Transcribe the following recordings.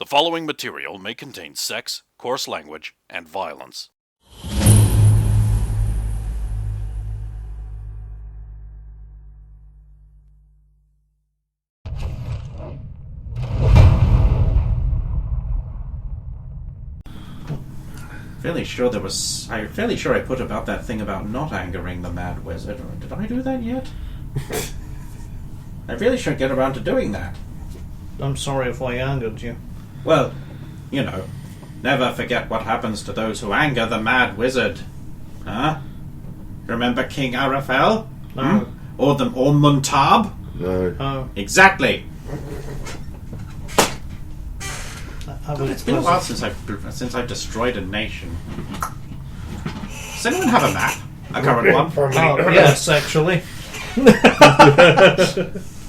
The following material may contain sex, coarse language, and violence. I'm fairly sure I put about that thing about not angering the Mad Wizard. Or did I do that yet? I really should get around to doing that. I'm sorry if I angered you. Well, you know, never forget what happens to those who anger the Mad Wizard. Huh? Remember King Arafel? No. Or Muntab? No. Oh. Exactly. It's been a while since I've destroyed a nation. Does anyone have a map? A current one? Oh, yes, actually.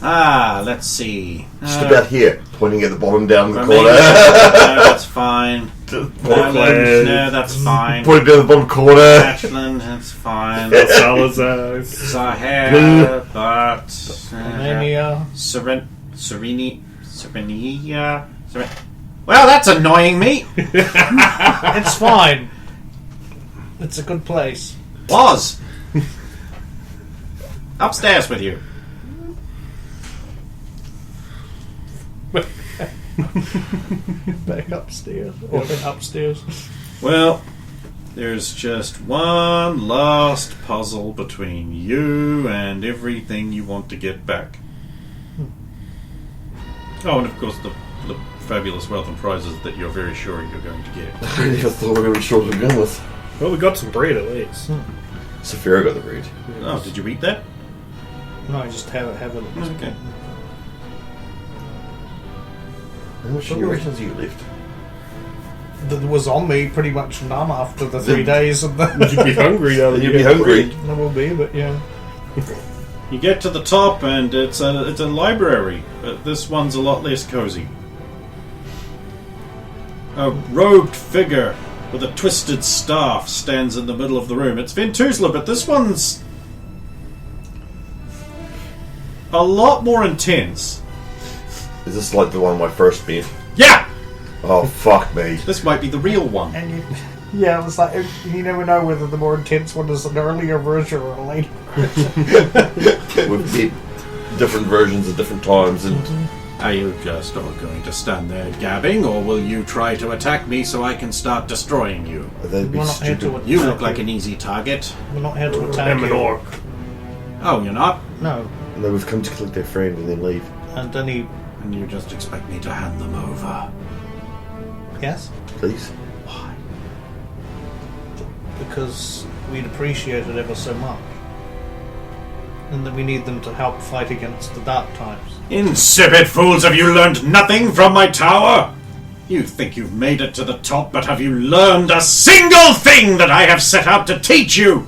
Let's see. Just about here, pointing at the bottom down the Romania. corner. No, that's fine. Ireland. No, that's fine. Pointing down the bottom corner. Ashland, that's fine. Salazar. Sahara, but... Romania. Serenia. Well, that's annoying me. It's fine. It's a good place. Was. Upstairs with you. Back upstairs. Or upstairs. Well, there's just one last puzzle between you and everything you want to get back. Oh, and of course the fabulous wealth and prizes that you're very sure you're going to get. I really thought we were going to be short to begin with. Well, we got some bread at least. Saphira got the breed. Oh, did you eat that? No, I just have it. Okay. How much sugar rations you left? That was on me pretty much none after the 3 days of the... You'd be hungry now that You'd you be get hungry. bread. I will be, but yeah. You get to the top and it's a library, but this one's a lot less cozy. A robed figure with a twisted staff stands in the middle of the room. It's Ventuzela, but this one's a lot more intense. Is this like the one I first met? Yeah! Oh, fuck me. This might be the real one. And yeah, it was like, you never know whether the more intense one is an earlier version or a later version. We've met different versions at different times, and Are you just all going to stand there gabbing, or will you try to attack me so I can start destroying you? they'd be We're not here to stupid. attack You look like an easy target. We're not here to attack I'm an you. orc. Oh, you're not? No. No, we've come to collect their friend and then leave. And then he... And you just expect me to hand them over? Yes? Please? Why? Because we'd appreciate it ever so much. And that we need them to help fight against the dark times. Insipid fools, have you learned nothing from my tower? You think you've made it to the top, but have you learned a single thing that I have set out to teach you?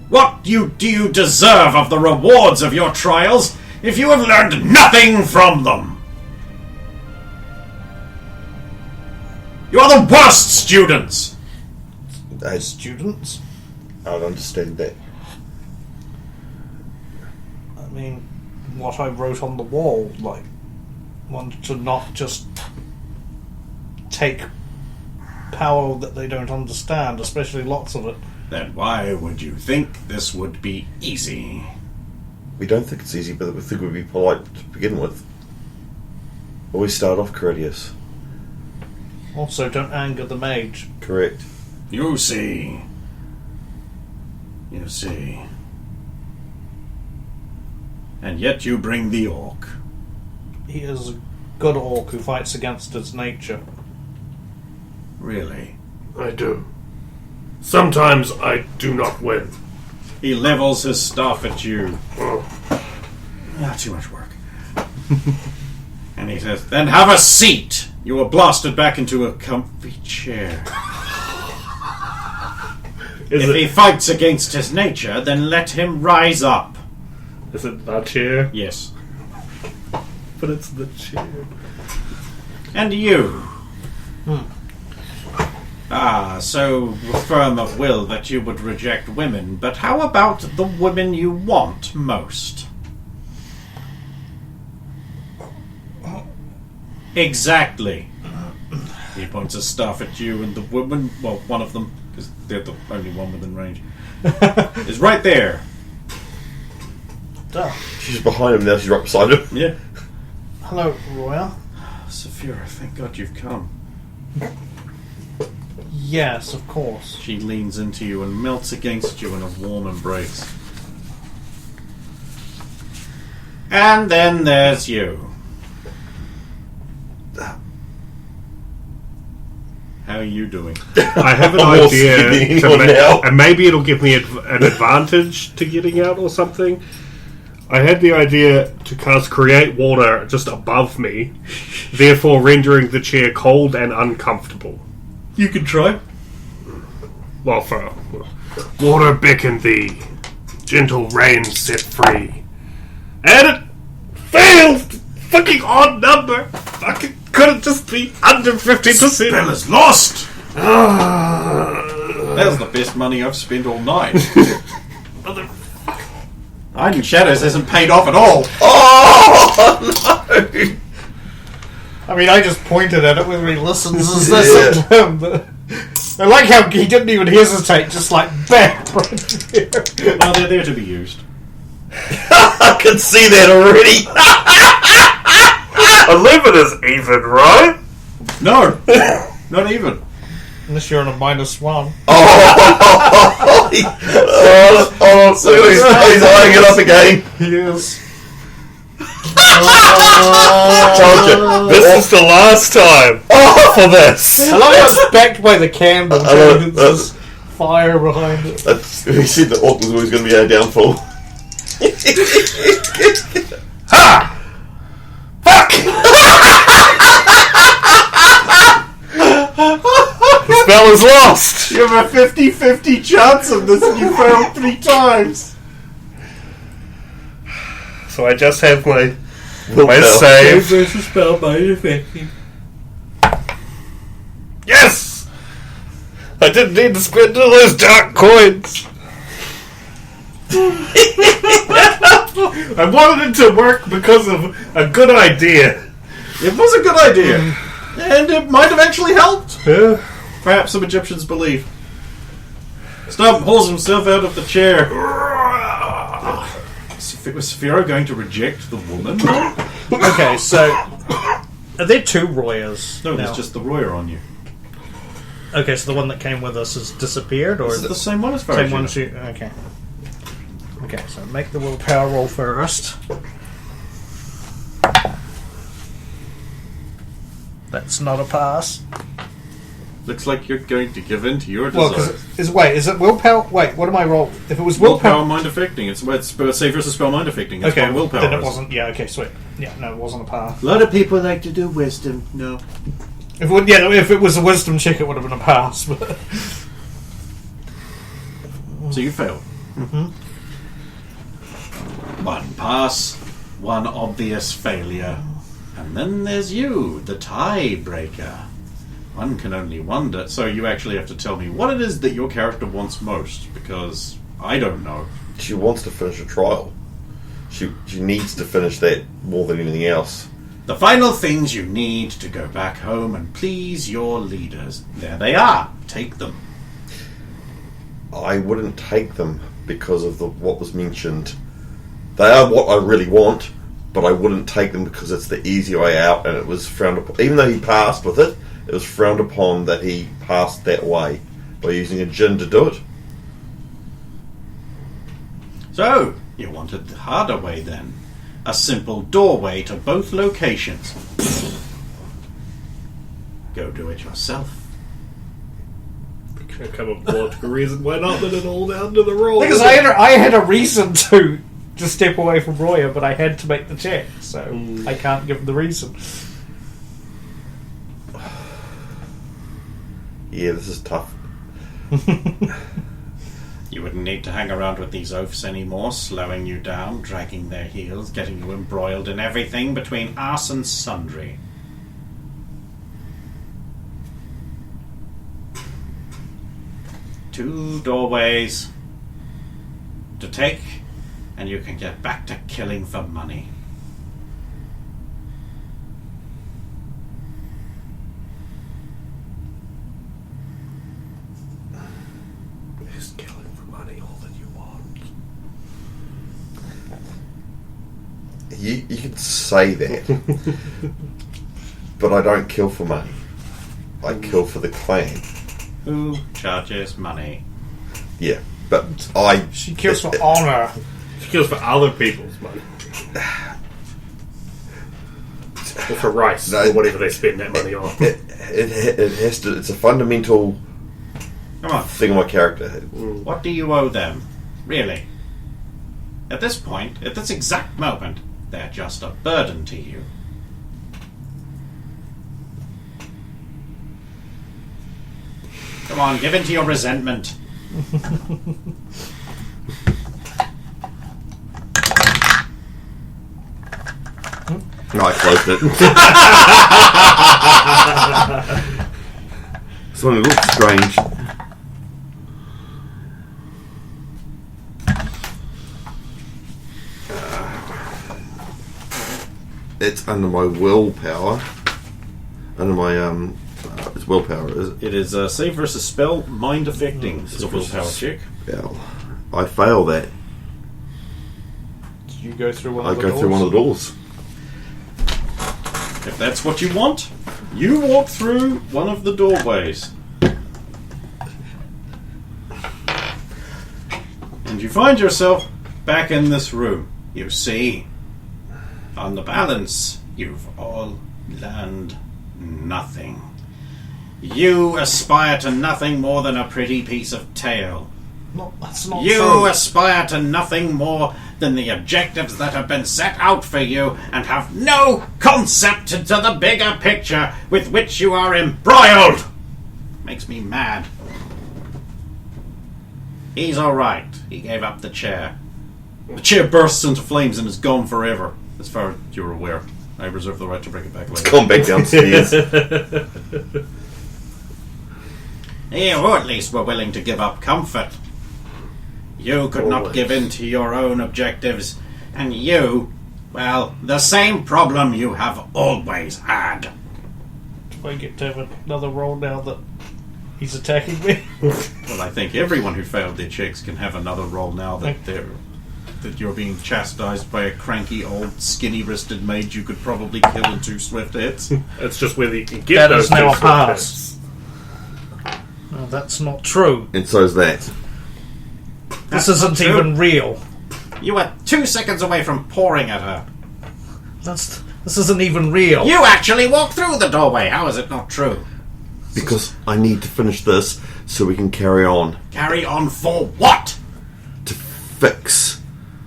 What do you deserve of the rewards of your trials if you have learned nothing from them? You are the worst students! Students? I don't understand that. I mean, what I wrote on the wall, like, wanted to not just take power that they don't understand, especially lots of it. Then why would you think this would be easy? We don't think it's easy, but we think we'd be polite to begin with. Always start off courteous. Also, don't anger the mage. Correct. You see. You see. And yet you bring the orc. He is a good orc who fights against his nature. Really? I do. Sometimes I do not win. He levels his staff at you. Oh. Too much work. And he says, then have a seat! You were blasted back into a comfy chair. If he fights against his nature, then let him rise up. Is it that chair? Yes. But it's the chair. And you? So firm of will that you would reject women, but how about the women you want most? Exactly. He points his staff at you and the woman, well, one of them, because they're the only one within range, is right there. Duh. She's behind him now. She's right beside him. Yeah. Hello, Roya. Saphira, thank God you've come. Yes, of course. She leans into you and melts against you in a warm embrace. And then there's you. How are you doing? I have an I'm idea, sleeping to now. and maybe it'll give me an advantage to getting out or something. I had the idea to cast Create Water just above me, therefore rendering the chair cold and uncomfortable. You can try. Well, for water beckon thee, gentle rain set free. And it failed! Fucking odd number! Fucking couldn't just be under 50%. Spell is lost! That was the best money I've spent all night. Hiding Shadows hasn't paid off at all. Oh no! I mean, I just pointed at it whether he listens as Yeah. this to him, but I like how he didn't even hesitate, just like, bam, right there. Well, they're there to be used. I can see that already. 11 is even, right? No! Not even. Unless you're on a -1. So he's eyeing it up again. Yes. Told you. This is the last time for this. I love how it's backed by the candle, love too. it. There's fire behind it. We said that Orc was always going to be our downfall. Ha! Fuck! The spell is lost. You have a 50-50 chance of this and you failed 3 times. So I just have my Willpower. save. Versus spell by effective. Yes! I didn't need to spend all those dark coins. I wanted it to work because of a good idea. It was a good idea. And it might have actually helped. Yeah. Perhaps some Egyptians believe. Stump pulls himself out of the chair. Was Saphira going to reject the woman? Okay, so are there 2 Royas? No, now? there's just the Royer on you. Okay, so the one that came with us has disappeared, or This is is it the same one as far same as you one? know. As you, okay. Okay, so make the willpower roll first. That's not a pass. Looks like you're going to give in to your Well, desires. because is it willpower? Wait, what am I roll? If it was Willpower willpower, mind affecting. It's save versus spell mind affecting. That's okay, what willpower then it is. wasn't. Yeah, okay, sweet. Yeah, no, it wasn't a pass. A lot of people like to do wisdom. No. If it was a wisdom check, it would have been a pass. But So you failed. Mm-hmm. 1 pass, 1 obvious failure. And then there's you, the tiebreaker. One can only wonder. So you actually have to tell me what it is that your character wants most, because I don't know. She wants to finish a trial. She needs to finish that more than anything else. The final things you need to go back home and please your leaders. There they are. Take them. I wouldn't take them because of what was mentioned. They are what I really want, but I wouldn't take them because it's the easy way out, and it was frowned upon. Even though he passed with it, it was frowned upon that he passed that way by using a djinn to do it. So, you wanted the harder way then. A simple doorway to both locations. Go do it yourself. Can't come up with a logical reason why not let it all down to the roll. because I had a reason to step away from Roya, but I had to make the check, so I can't give the reason. Yeah, this is tough. You wouldn't need to hang around with these oafs anymore, slowing you down, dragging their heels, getting you embroiled in everything between us and sundry. Two doorways to take, and you can get back to killing for money. You could say that. But I don't kill for money. I kill for the clan. Who charges money? Yeah, but She kills for honor. She kills for other people's money. Or for rice, No, or whatever they spend that money on. it has to. It's a fundamental Come on. thing of my character. What do you owe them? Really? At this point, at this exact moment, they're just a burden to you. Come on, give in to your resentment. No, I closed it. Something looks strange. It's under my willpower. Under my it's willpower, is it? It is a save versus spell, mind affecting. It's a willpower check. Well, I fail that. Did you go through one I of the go doors? through one of the doors. If that's what you want, you walk through one of the doorways. And you find yourself back in this room. You see, on the balance, you've all learned nothing. You aspire to nothing more than a pretty piece of tail. No, that's not You true. aspire to nothing more than the objectives that have been set out for you and have no concept into the bigger picture with which you are embroiled. Makes me mad. He's alright. He gave up the chair. The chair bursts into flames and is gone forever, as far as you're aware. I reserve the right to bring it back later. Gone back downstairs. You at least were willing to give up comfort. You could not Always. give in to your own objectives, and you, well, the same problem you have always had. Do I get to have another roll now that he's attacking me? Well, I think everyone who failed their checks can have another roll now that you're being chastised by a cranky old skinny-wristed mage you could probably kill in 2 swift hits. That's just whether you can get That those is now a two pass. No, that's not true. And so's that. This That's isn't not true. even real. You were 2 seconds away from pouring at her. This isn't even real. You actually walked through the doorway. How is it not true? Because I need to finish this so we can carry on. Carry on for what? To fix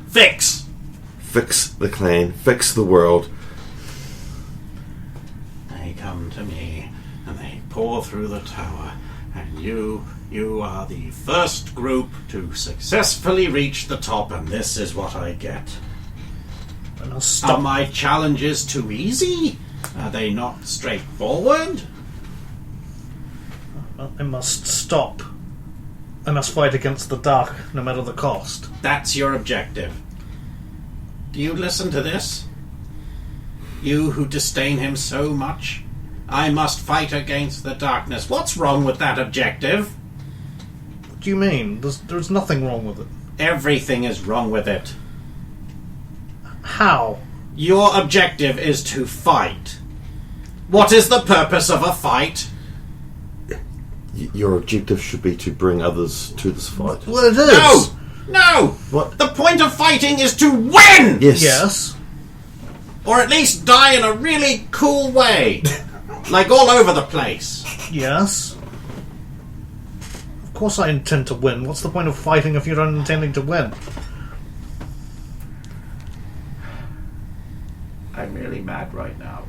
Fix. the clan, fix the world. They come to me and they pour through the tower, and you are the first group to successfully reach the top, and this is what I get. And I'll Are stop. my challenges too easy? Are they not straightforward? I must stop. I must fight against the dark, no matter the cost. That's your objective. Do you listen to this? You who disdain him so much? I must fight against the darkness. What's wrong with that objective? What do you mean? There's nothing wrong with it. Everything is wrong with it. How? Your objective is to fight. What is the purpose of a fight? Your objective should be to bring others to this fight. Well, it is. No! No! What? The point of fighting is to win! Yes. Yes. Or at least die in a really cool way. Like all over the place. Yes. Of course I intend to win. What's the point of fighting if you're not intending to win? I'm really mad right now.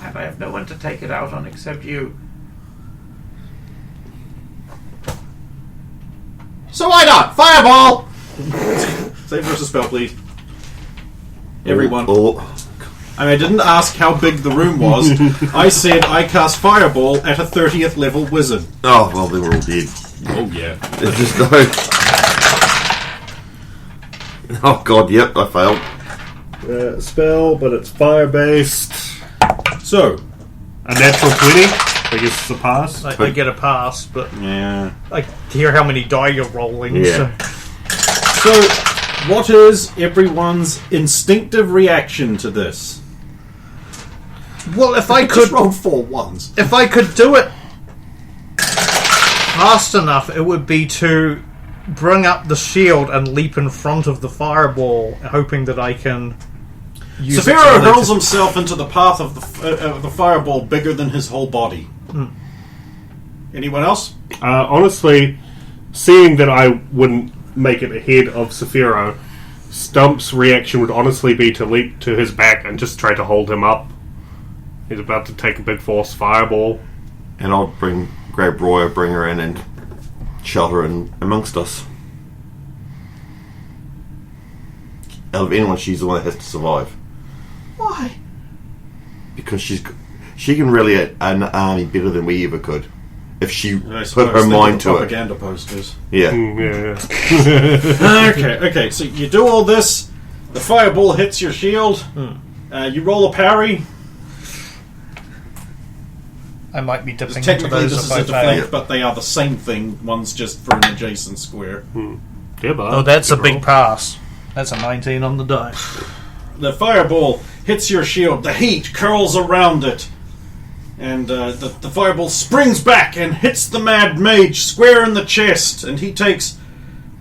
And I have no one to take it out on except you. So why not? Fireball! Save versus spell, please. Everyone. I didn't ask how big the room was. I said I cast Fireball at a 30th level wizard. Oh, well, they were all dead. Oh, yeah. It's just no. Oh, God, yep, I failed. Spell, but it's fire-based. So. A natural 20. I guess it's a pass. I get a pass, but Yeah. I hear how many die you're rolling. Yeah. So, What is everyone's instinctive reaction to this? Well, if I Just could, roll 4 ones. if I could do it fast enough, it would be to bring up the shield and leap in front of the fireball, hoping that I can use it Saphiro to hurls himself into the path of the fireball bigger than his whole body. Anyone else? Honestly, seeing that I wouldn't make it ahead of Saphiro, Stump's reaction would honestly be to leap to his back and just try to hold him up. He's about to take a big force fireball. And I'll grab Roya, bring her in, and shelter in amongst us. Out of anyone, she's the one that has to survive. Why? Because she can really an army better than we ever could. If she I put suppose her think mind of the to it. propaganda posters. Yeah. Yeah. Okay, so you do all this, the fireball hits your shield, you roll a parry. I might be dipping into Technically those this is if I a fail. deflect, but they are the same thing, one's just for an adjacent square. Yeah, but Oh, that's a good big roll. pass. That's a 19 on the die. The fireball hits your shield, the heat curls around it, and the fireball springs back and hits the mad mage square in the chest, and he takes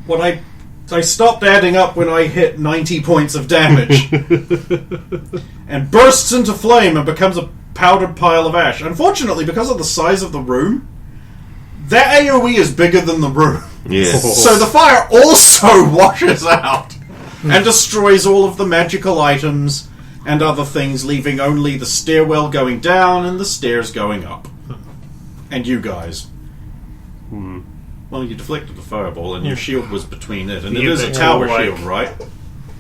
what I stopped adding up when I hit 90 points of damage, and bursts into flame and becomes a powdered pile of ash. Unfortunately, because of the size of the room, that AoE is bigger than the room. Yeah. So the fire also washes out and destroys all of the magical items and other things, leaving only the stairwell going down and the stairs going up. And you guys. Well, you deflected the fireball and your shield was between it. And it Yeah, is a but tower like- shield, right?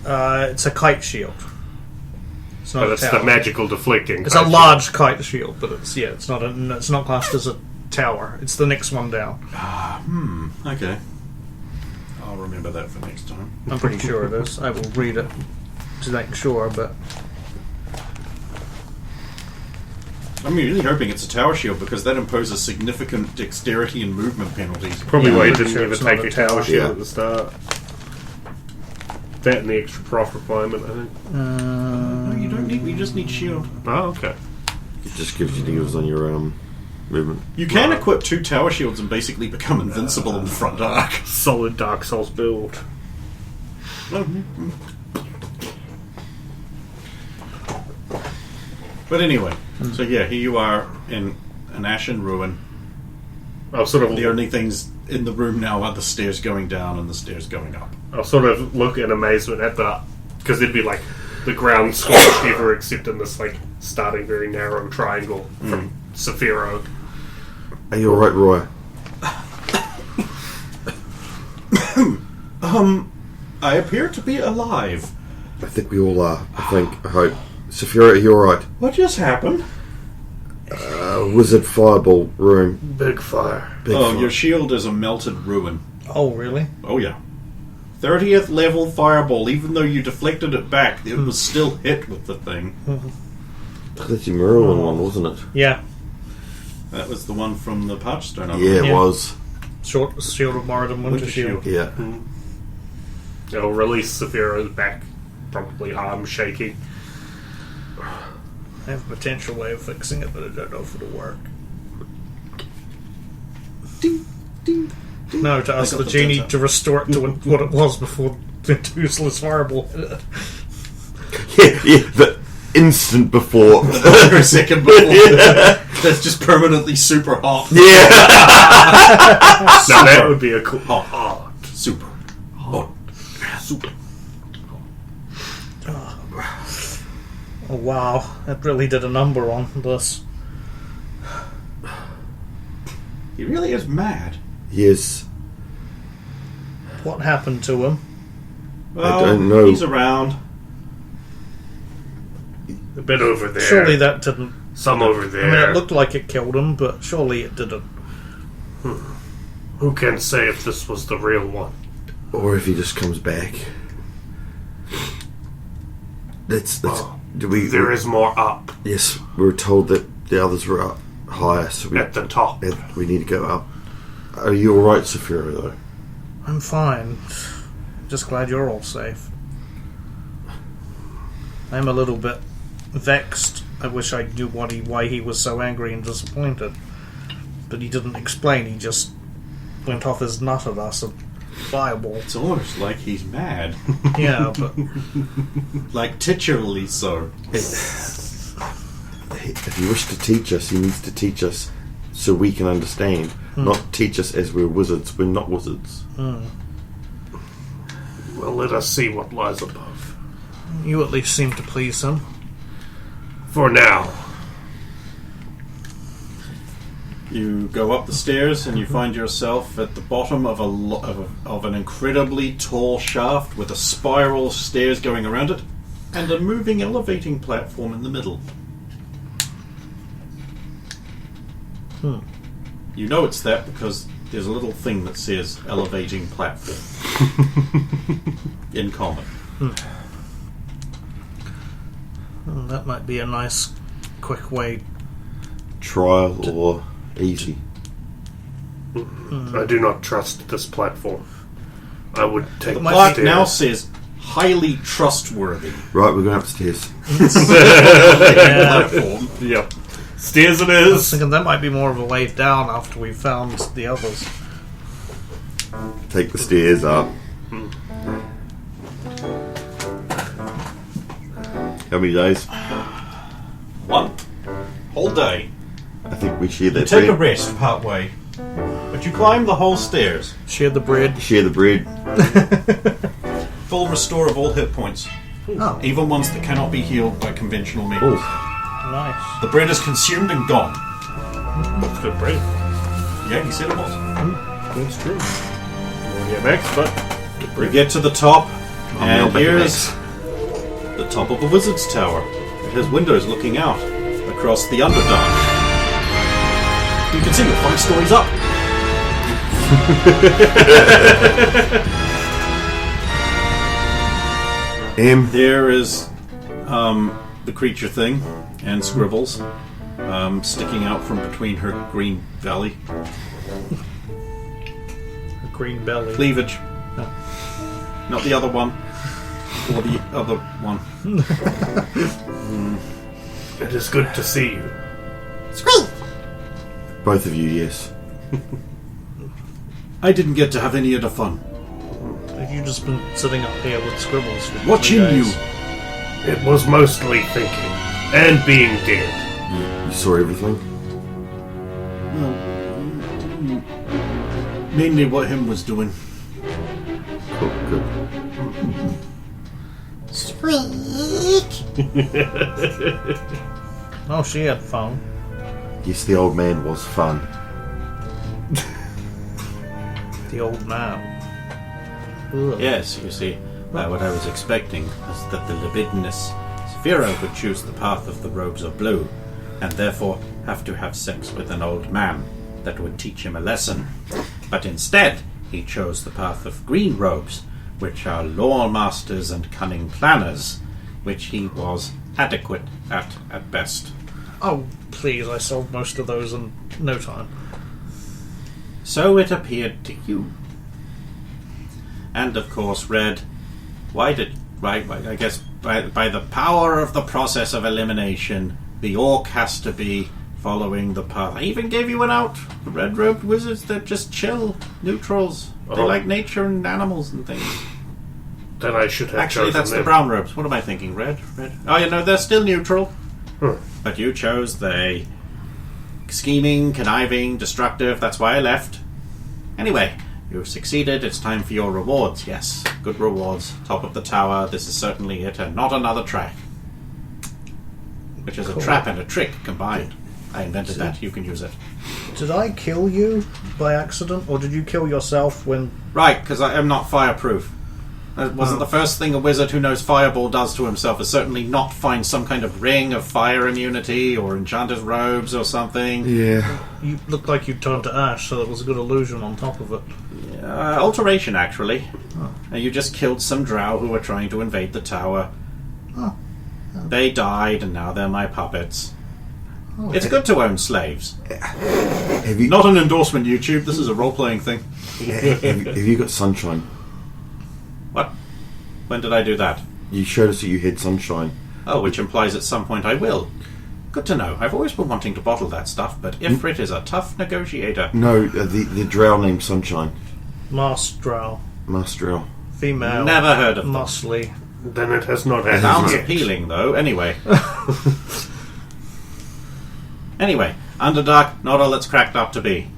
It's a kite shield. It's not But a it's tower. the magical deflecting. It's a type large kite shield, but it's not classed as a tower. It's the next one down. Okay. I'll remember that for next time. I'm pretty sure it is. I will read it to make sure, but I'm really hoping it's a tower shield because that imposes significant dexterity and movement penalties. Probably Yeah, why I'm you pretty didn't sure ever it's not take a a tower tower. shield Yeah. at the start. That and the extra prof requirement, I think. No, you don't need. You just need shield. Oh, okay. It just gives you negatives on your movement. You can equip 2 tower shields and basically become invincible in the front arc. Solid Dark Souls build. But anyway, so yeah, here you are in an ashen ruin. I'll sort of The only things in the room now are the stairs going down and the stairs going up. I'll sort of look in amazement at the, because it'd be like the ground scorched ever, except in this like starting very narrow triangle from Saphiro. Are you alright, Roya? I appear to be alive. I think we all are. I hope. Saphira, are you alright? What just happened? Wizard fireball room. Big fire. Big Oh, fire. your shield is a melted ruin. oh really? Oh yeah. 30th level fireball, even though you deflected it back, it was still hit with the thing. That's your Merlin one, wasn't it? Yeah. That was the one from the Parchstone. Yeah, it Yeah. was. Shield of Moradin Winter Shield. Yeah. It'll release Saphiro's back, probably arm shaky. I have a potential way of fixing it, but I don't know if it'll work. Ding, ding. No, to ask got the the genie data. to restore it to what it was before the useless fireball hit it. Yeah, the instant before. For a second before. That's just permanently super hot. Yeah. Now that would be a cool. Hot. Super hot. Super. Oh wow, that really did a number on this. He really is mad. Yes. What happened to him? Well, don't know. He's around. A bit over there. Surely that didn't. Some over I mean, there. it looked like it killed him, but surely it didn't. Who can say if this was the real one? Or if he just comes back. That's There is more up Yes, we were told that the others were up higher, so at the top. we need to go up. Are you alright, Saphira, though? I'm fine. Just glad you're all safe. I'm a little bit vexed. I wish I knew why he was so angry and disappointed. But he didn't explain, he just went off his nut at us and fireball. It's almost like he's mad. Yeah, but... Like titularly so. If he wishes to teach us, he needs to teach us so we can understand. Not teach us as we're wizards. We're not wizards. Well, let us see what lies above. You at least seem to please him. For now. You go up the stairs and you find yourself at the bottom of an incredibly tall shaft with a spiral stairs going around it and a moving elevating platform in the middle. You know it's that because there's a little thing that says elevating platform in common. Well, that might be a nice, quick way. Trial or easy. I do not trust this platform. I would take The the plaque stairs. now says highly trustworthy. Right, we're going upstairs. Platform. Yep. Stairs it I was is. thinking that might be more of a way down after we found the others. Take the stairs up. How many days? One whole day. I think we share You that take a bread. rest part way, but you climb the whole stairs. Share the bread. Share the bread. Full restore of all hit points, Oh, even ones that cannot be healed by conventional means. Oh, nice. The bread is consumed and gone. That's good bread. Yeah, he said it was. That's true. Yeah, Max, but good You bread. get to the top, now and back to here's the top of a wizard's tower. It has windows looking out across the Underdark. You can see it 5 stories up. There is the creature thing and scribbles sticking out from between her green belly. A green belly. Cleavage. Not the other one. Or the other one. It is good to see you. both of you, yes. I didn't get to have any of the fun. Have you just been sitting up here with scribbles for Watching 3 you. days? It was mostly thinking and being dead. You saw everything? Mainly what him was doing. Cool, good. Oh, she had fun. Yes, the old man was fun. The old man. Ugh. Yes, you see, what I was expecting was that the libidinous Sphero would choose the path of the robes of blue, and therefore have to have sex with an old man that would teach him a lesson. But instead, he chose the path of green robes, which are lore masters and cunning planners, which he was adequate at best. Oh, please, I solved most of those in no time. So it appeared to you. And of course, Red, I guess by the power of the process of elimination, the orc has to be following the path. I even gave you an out. The red-robed wizards that just chill, neutrals. They Oh. like nature and animals and things. Then I should have Actually, chosen that's the them. brown robes. What am I thinking? Red? Oh, you know, they're still neutral. Huh. But you chose the scheming, conniving, destructive. That's why I left. Anyway, you've succeeded. It's time for your rewards. Yes, good rewards. Top of the tower. This is certainly it, and not another track. Which is a Cool. trap and a trick combined. I invented that. You can use it. Did I kill you by accident, or did you kill yourself when... Right, because I am not fireproof. That wasn't the first thing a wizard who knows fireball does to himself, is certainly not find some kind of ring of fire immunity or enchanted robes or something. Yeah. You looked like you turned to ash, so there was a good illusion on top of it. Alteration, actually. You just killed some drow who were trying to invade the tower. Oh. They died, and now they're my puppets. Oh, It's good to own slaves. Have you Not an endorsement, YouTube. This is a role-playing thing. have you got sunshine? What? When did I do that? You showed us that you hid sunshine. Oh, which implies at some point I will. Good to know. I've always been wanting to bottle that stuff, but Ifrit is a tough negotiator. No, the drow named Sunshine. Mastral. Mastral. Female. Never heard of them. Muscly. Then it has not happened Sounds yet. appealing, though. Anyway. Anyway, Underdark, not all it's cracked up to be.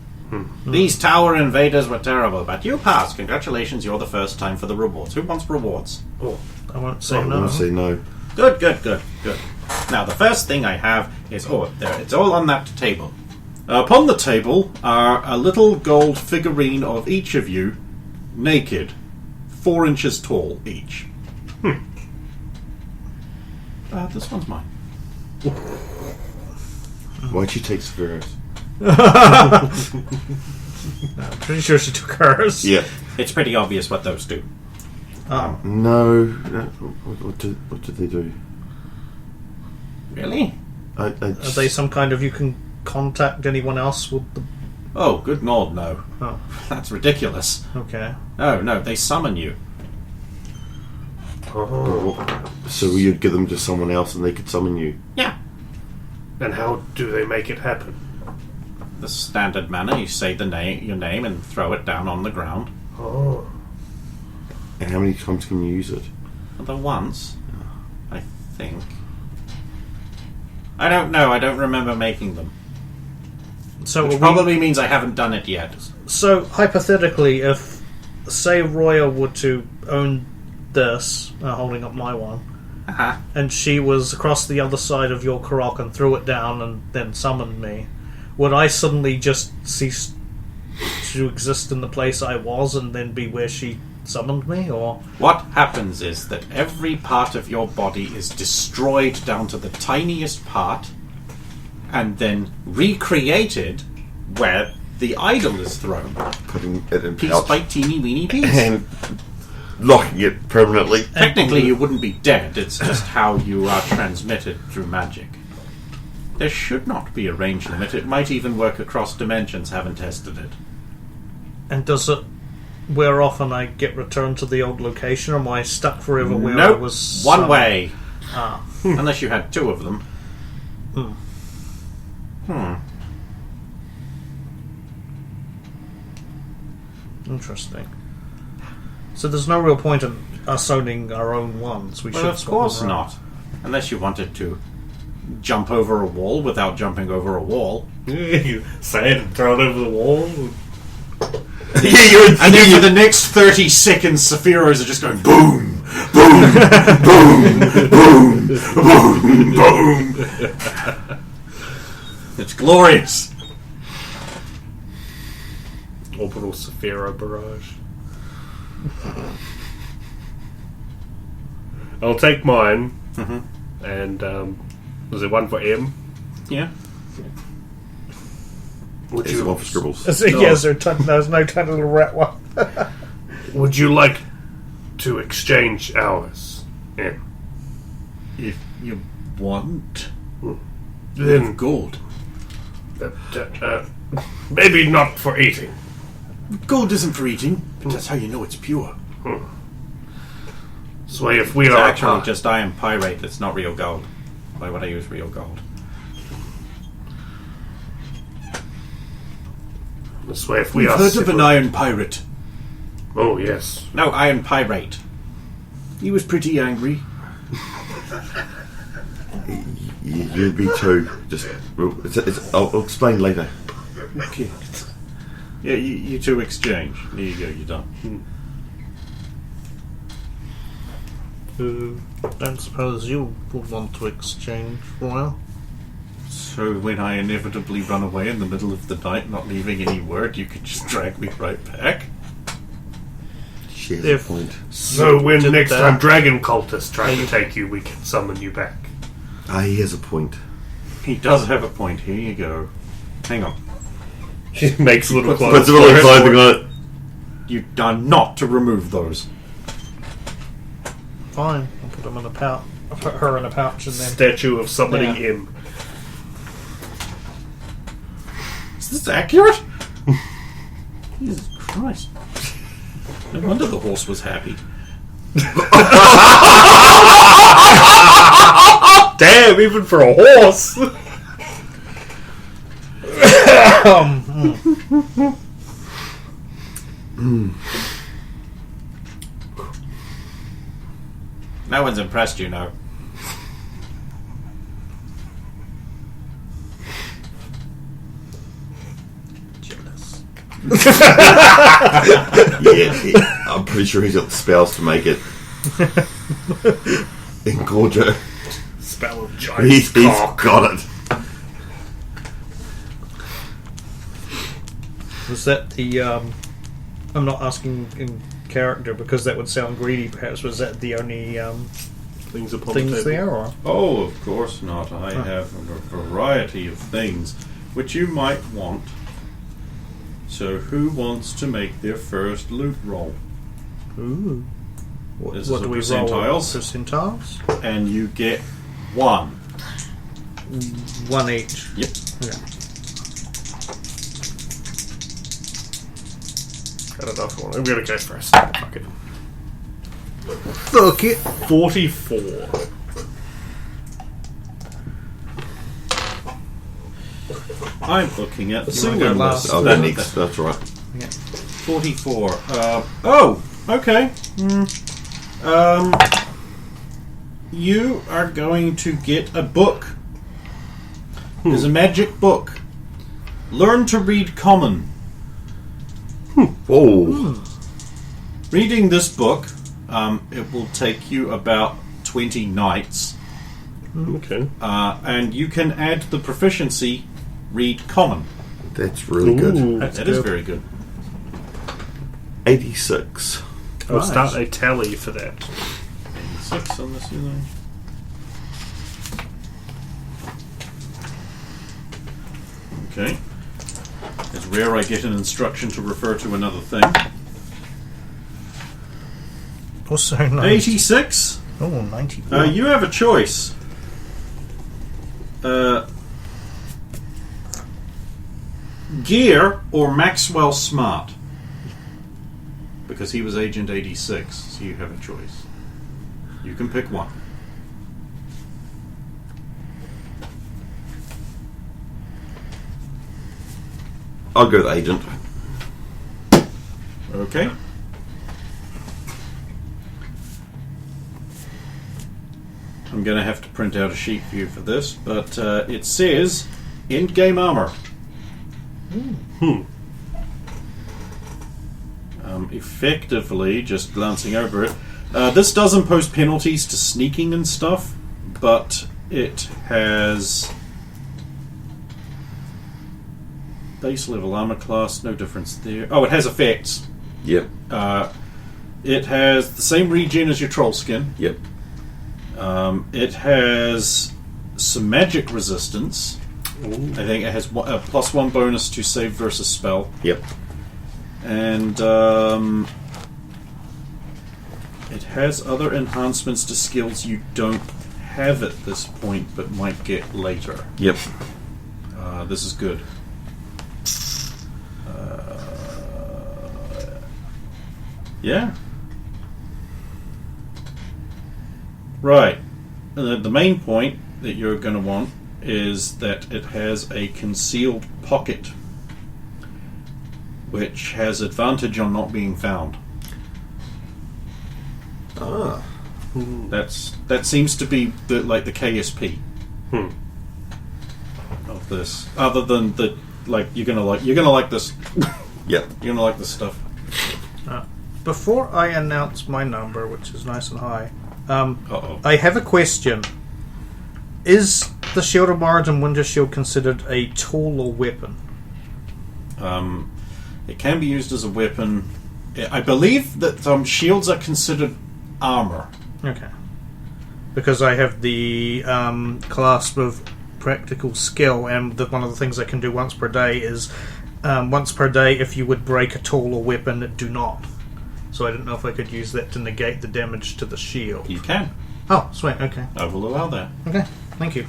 These tower invaders were terrible, but you passed. Congratulations, you're the first time for the rewards. Who wants rewards? Oh, I won't say I no. want to say no. Good. Now, the first thing I have is... Oh, there, it's all on that table. Upon the table are a little gold figurine of each of you, naked, 4 inches tall each. This one's mine. Why'd you take Sephiroth? I'm pretty sure she took hers. Yeah. It's pretty obvious what those do. No. What did they do? Really? Are they some kind of... You can contact anyone else with the... Oh, good lord, no. Oh, That's ridiculous. okay. Oh, no, they summon you. So you'd give them to someone else and they could summon you? Yeah. and how do they make it happen? The standard manner, you say your name and throw it down on the ground. Oh. And how many times can you use it? The once, I think. I don't know, I don't remember making them. So Which probably means I haven't done it yet. So hypothetically, if say Roya were to own this, holding up my one, Uh-huh. and she was across the other side of Jor-Karroc and threw it down and then summoned me, would I suddenly just cease to exist in the place I was and then be where she summoned me, or? What happens is that every part of your body is destroyed down to the tiniest part and then recreated where the idol is thrown. Putting it in Piece pouch by teeny weeny piece. and locking it permanently. Technically you wouldn't be dead, it's just how you are transmitted through magic. There should not be a range limit, it might even work across dimensions, haven't tested it. And does it wear off and I get returned to the old location, or am I stuck forever where I Nope, was one summoned? way. Ah. Unless you had two of them. Interesting. So there's no real point in us owning our own ones. We Well, should of swap course them around. not. Unless you wanted to jump over a wall without jumping over a wall. You say it and throw it over the wall. And then for the next 30 seconds, Sephiroths are just going boom, boom, boom, boom, boom, boom. It's glorious. Orbital Sephiro barrage. I'll take mine. And was there one for M? Yeah. Would Is it you one for scribbles? Yes, there's no tiny little rat one. Would you like to exchange ours? M? If you want Then gold. Maybe not for eating. Gold isn't for eating, but that's how you know it's pure. So if we It's are actually just iron pyrite that's not real gold. Why would I use real gold? this way, if we You've are heard of an separate- iron pirate? Oh yes. No, iron pyrite. He was pretty angry. You'd be too. Just, I'll explain later. Okay. Yeah, you two exchange. There you go, you're done. Don't suppose you would want to exchange, Royal? So when I inevitably run away in the middle of the night, not leaving any word, you could just drag me right back? She has If- a point. So when did next that. time dragon cultists try to take you, we can summon you back. He has a point. He does have a point. Here you go. Hang on. She makes little Puts clothes. Puts a little clothing on it. You are not to remove those. Fine, I'll put them in a pouch. I'll put her in a pouch and then. Statue of summoning Yeah. M. Is this accurate? Jesus Christ. No wonder the horse was happy. Damn, even for a horse. No one's impressed, you know. Jealous. Yeah, I'm pretty sure he's got the spells to make it. Engorge it. Spell of giant He's cock. got it. Was that the? I'm not asking in character because that would sound greedy. Perhaps was that the only Things upon the things table. there, or Oh, of course not. I have a variety of things which you might want. So, who wants to make their first loot roll? ooh, what, This what is do a we percentiles. roll? Percentiles. And you get 1. One each. Yep. Okay. I don't know if I want. I'm gonna go first. Fuck it. Fuck it. 44. I'm looking at the You wanna single go last? list. Oh, that needs. That's right. 44. Oh, okay. You are going to get a book. There's a magic book. Learn to read common. Oh, Reading this book, it will take you about 20 nights. Okay. And you can add the proficiency read common. that's really good. Ooh. That is very good. 86. I'll Nice. start a tally for that. 6 on the ceiling. Okay. It's rare I get an instruction to refer to another thing. Also 90. 86. Oh, 94. You have a choice. Gear or Maxwell Smart. Because he was Agent 86, so you have a choice. You can pick one. I'll go with Agent. Okay. I'm going to have to print out a sheet for you for this, but it says in-game armor. Effectively, just glancing over it, this does impose penalties to sneaking and stuff, but it has base level armor class, no difference there. Oh, it has effects. Yep. It has the same regen as your troll skin. Yep. It has some magic resistance. I think it has a +1 bonus to save versus spell. Yep. And it has other enhancements to skills you don't have at this point but might get later. Yep. This is good. Yeah. Right. The main point that you're going to want is that it has a concealed pocket, which has advantage on not being found. Ah. That seems to be the KSP of this. Other than the you're gonna like this. Yep. You're gonna like this stuff. Before I announce my number, which is nice and high, Uh-oh. I have a question. Is the Shield of Mars and Winter Shield considered a tool or weapon? It can be used as a weapon. I believe that shields are considered armor. Okay. Because I have the clasp of practical skill, and one of the things I can do once per day is once per day, if you would break a tool or weapon, do not. So I didn't know if I could use that to negate the damage to the shield. You can. Oh, sweet, okay. I will allow that. Okay, thank you.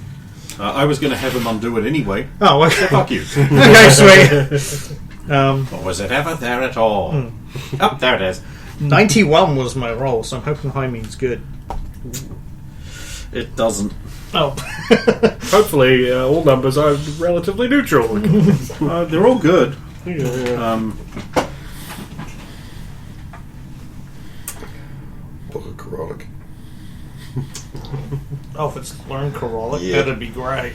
I was going to have him undo it anyway. Oh, okay. Fuck you. Okay, sweet. Or was it ever there at all? Oh, there it is. 91 was my roll, so I'm hoping high means good. It doesn't. Oh. Hopefully, all numbers are relatively neutral. They're all good. Yeah. Book of Karroc. Oh, if it's learn Karroc, Yeah. that'd be great.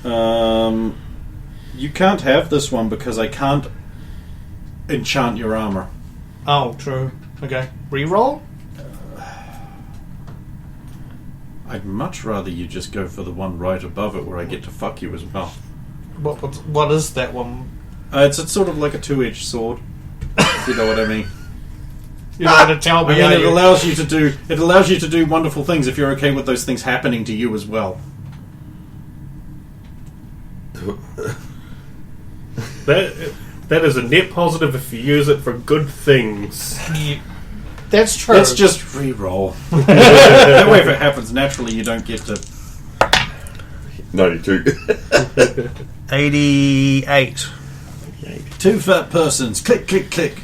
You can't have this one because I can't enchant your armor. Oh, true. Okay. Reroll? I'd much rather you just go for the one right above it where I get to fuck you as well. What is that one? It's sort of like a two-edged sword. If you know what I mean. You're going to tell me. I mean, it allows you to do wonderful things if you're okay with those things happening to you as well. That is a net positive if you use it for good things. That's true. Let's just re-roll. That way, if it happens naturally, you don't get to. 92. 88. Two fat persons. Click, click, click.